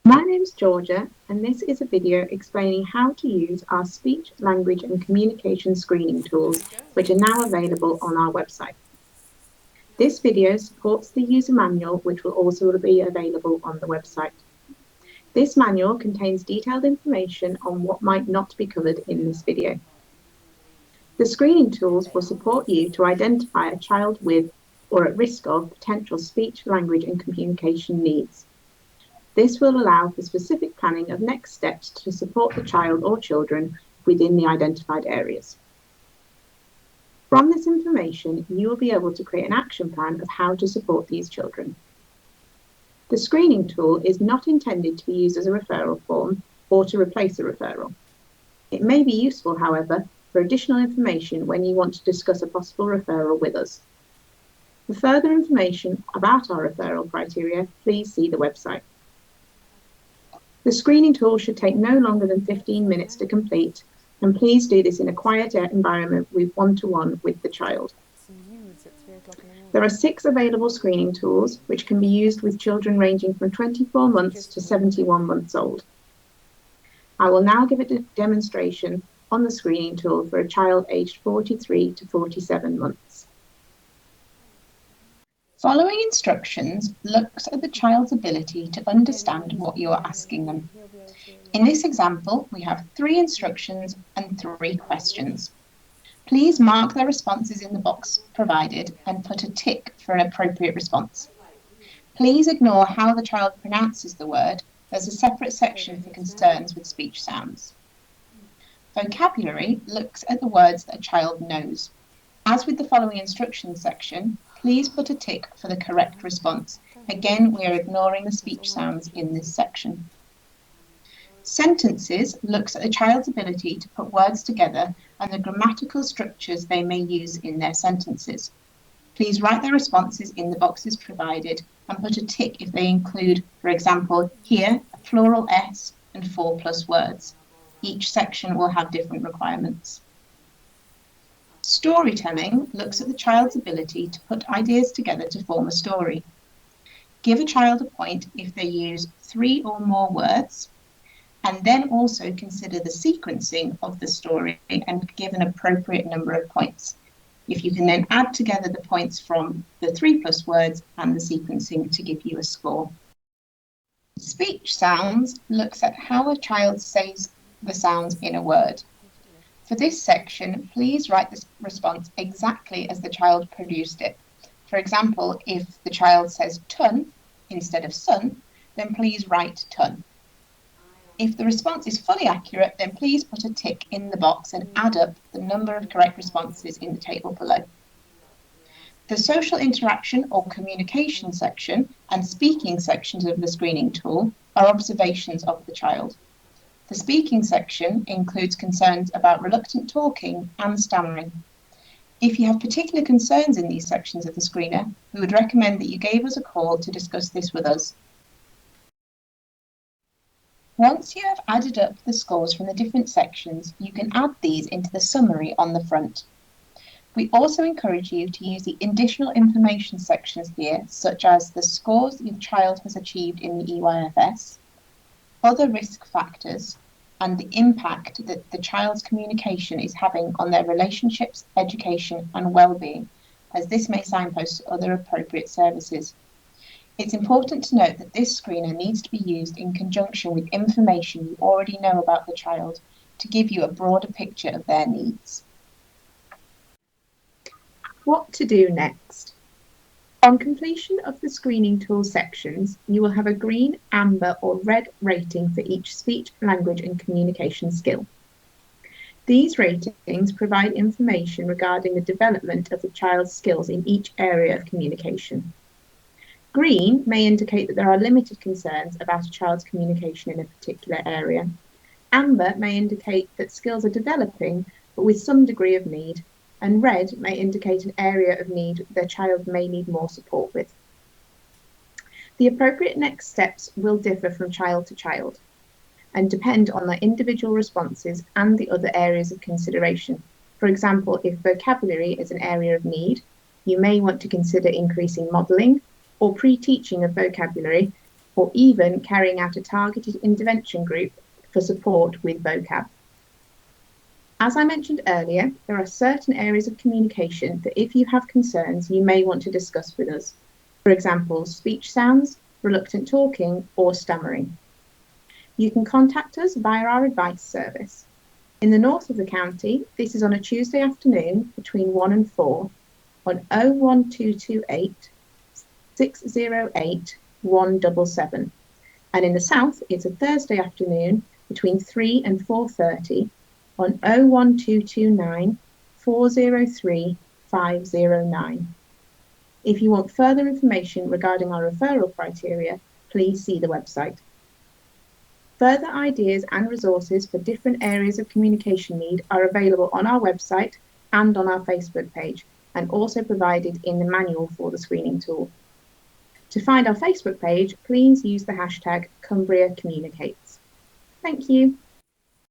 My name's Georgia, and this is a video explaining how to use our speech, language and communication screening tools, which are now available on our website. This video supports the user manual, which will also be available on the website. This manual contains detailed information on what might not be covered in this video. The screening tools will support you to identify a child with or at risk of potential speech, language and communication needs. This will allow for specific planning of next steps to support the child or children within the identified areas. From this information, you will be able to create an action plan of how to support these children. The screening tool is not intended to be used as a referral form or to replace a referral. It may be useful, however, for additional information when you want to discuss a possible referral with us. For further information about our referral criteria, please see the website. The screening tool should take no longer than 15 minutes to complete, and please do this in a quiet environment with one-to-one with the child. There are 6 available screening tools which can be used with children ranging from 24 months to 71 months old. I will now give a demonstration on the screening tool for a child aged 43 to 47 months. Following instructions looks at the child's ability to understand what you are asking them. In this example, we have 3 instructions and 3 questions. Please mark the responses in the box provided and put a tick for an appropriate response. Please ignore how the child pronounces the word. There's a separate section for concerns with speech sounds. Vocabulary looks at the words that a child knows. As with the following instructions section, please put a tick for the correct response. Again, we are ignoring the speech sounds in this section. Sentences looks at a child's ability to put words together and the grammatical structures they may use in their sentences. Please write their responses in the boxes provided and put a tick if they include, for example, here, a plural S and 4+ words. Each section will have different requirements. Storytelling looks at the child's ability to put ideas together to form a story. Give a child a point if they use 3 or more words, and then also consider the sequencing of the story and give an appropriate number of points. If you can then add together the points from the 3+ words and the sequencing to give you a score. Speech sounds looks at how a child says the sounds in a word. For this section, please write the response exactly as the child produced it. For example, if the child says ton instead of sun, then please write ton. If the response is fully accurate, then please put a tick in the box and add up the number of correct responses in the table below. The social interaction or communication section and speaking sections of the screening tool are observations of the child. The speaking section includes concerns about reluctant talking and stammering. If you have particular concerns in these sections of the screener, we would recommend that you gave us a call to discuss this with us. Once you have added up the scores from the different sections, you can add these into the summary on the front. We also encourage you to use the additional information sections here, such as the scores your child has achieved in the EYFS, other risk factors, and the impact that the child's communication is having on their relationships, education, and well-being, as this may signpost to other appropriate services. It's important to note that this screener needs to be used in conjunction with information you already know about the child to give you a broader picture of their needs. What to do next? On completion of the screening tool sections, you will have a green, amber or red rating for each speech, language and communication skill. These ratings provide information regarding the development of the child's skills in each area of communication. Green may indicate that there are limited concerns about a child's communication in a particular area. Amber may indicate that skills are developing, but with some degree of need. And red may indicate an area of need the child may need more support with. The appropriate next steps will differ from child to child and depend on their individual responses and the other areas of consideration. For example, if vocabulary is an area of need, you may want to consider increasing modelling or pre-teaching of vocabulary or even carrying out a targeted intervention group for support with vocab. As I mentioned earlier, there are certain areas of communication that if you have concerns, you may want to discuss with us. For example, speech sounds, reluctant talking, or stammering. You can contact us via our advice service. In the north of the county, this is on a Tuesday afternoon between 1 and 4 on 01228 608 177. And in the south, it's a Thursday afternoon between 3 and 4:30 on 01229 403 509. If you want further information regarding our referral criteria, please see the website. Further ideas and resources for different areas of communication need are available on our website and on our Facebook page, and also provided in the manual for the screening tool. To find our Facebook page, please use the hashtag Cumbria Communicates. Thank you.